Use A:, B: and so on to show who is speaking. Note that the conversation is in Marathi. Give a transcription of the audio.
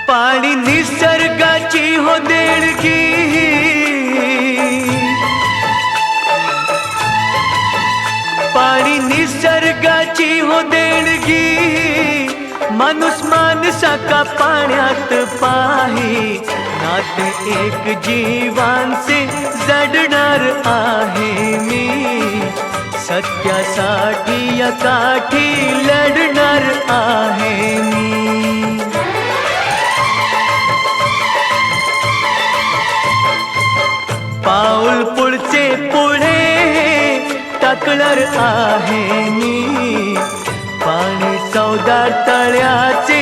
A: पाणी निसर्गाची हो देणगी, पाणी निसर्गाची हो देणगी, माणूस माणसाका पाण्यात पाही, नाते एक जीवांचे जडणार आहे मी, सत्यासाठी या काठी लढणार आहे मी। पाऊल पुढचे पुढे टाकणार आहे मी, पाणी चौदार तळ्याचे